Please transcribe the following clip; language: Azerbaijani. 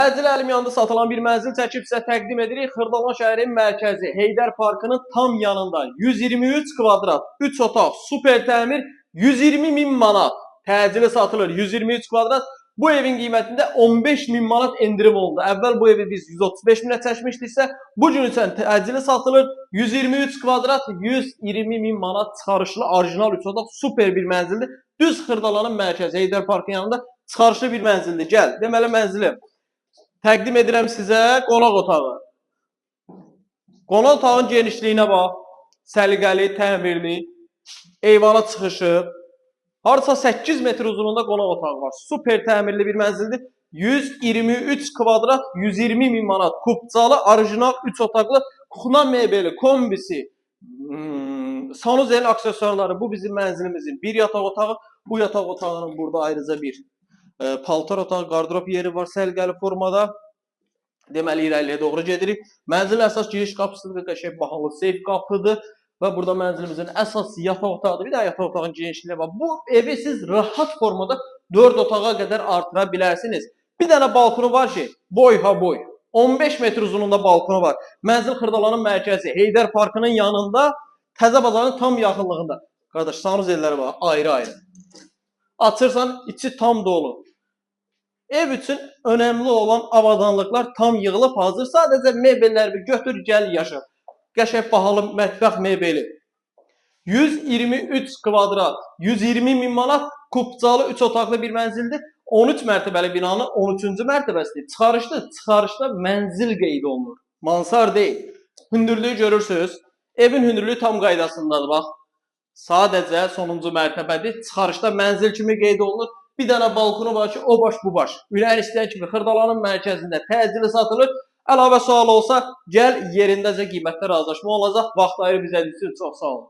Əzil əlim yanında satılan bir mənzil çəkib sizə təqdim edirik. Xırdalan şəhərin mərkəzi Heydər Parkının tam yanında 123 kvadrat, 3 otaq, super təmir, 120 min manat təcili satılır. 123 kvadrat. Bu evin qiymətində 15 min manat endirim oldu. Əvvəl bu evi biz 135 minə çəkmişdiksə, bu gün isə təcili satılır. 123 kvadrat, 120 min manat çıxarışlı, orijinal 3 otaq, super bir mənzildir. Düz Xırdalanın mərkəzi Heydər Parkının yanında çıxarışlı bir mənzildir. Gəl, deməli mənzili təqdim edirəm sizə qonaq otağı. Qonaq otağın genişliyinə bax. Səliqəli, təmirli, eyvana çıxışı. Harca 8 metr uzunluğunda qonaq otağı var. Super təmirli bir mənzildir. 123 kvadrat, 120 min manat. Kubcalı, orijinal 3 otaqlı, kuxna mebeli, kombisi, sanuzel aksesuarları. Bu bizim mənzilimizin bir yataq otağı. Bu yataq otağının burada ayrıca bir paltar otağı, qardırop yeri var, səliqəli formada. Deməli, irəliyə doğru gedirik. Mənzilin əsas giriş qapısıdır, qəşəng bahalı seyf qapıdır. Və burada mənzilimizin əsas yataq otağıdır. Bir də yataq otağın genişliyi var. Bu evi siz rahat formada 4 otağa qədər artıra bilərsiniz. Bir dənə balkonu var ki, boy ha boy. 15 metr uzunluğunda balkonu var. Mənzil Xırdalanın mərkəzi, Heydər Parkının yanında, Təzə bazarın tam yaxınlığında. Qardaş, sanuzelləri var, ayrı-ayrı. Açırsan, içi tam dolu. Ev üçün önəmli olan avadanlıqlar tam yığılıb hazır. Sadəcə mebelləri bir götür, gəl, yaşa. Qəşəng bahalı mətbəx mebeli. 123 kvadrat, 120 min manat kubcalı 3 otaqlı bir mənzildir. 13 mərtəbəli binanın 13-cü mərtəbəsidir. Çıxarışda mənzil qeyd olunur. Mansar deyil. Hündürlüyü görürsünüz. Evin hündürlüyü tam qaydasındadır, bax. Sadəcə sonuncu mərtəbədir. Çıxarışda mənzil kimi qeyd olunur. Bir dənə balkonu var ki, o baş bu baş. Ürəyin istəyən kimi Xırdalanın mərkəzində təcili satılır. Əlavə sual olsa, gəl yerindəcə qiymətdə razılaşma olacaq. Vaxt ayırıb bizə üçün çox sağ olun.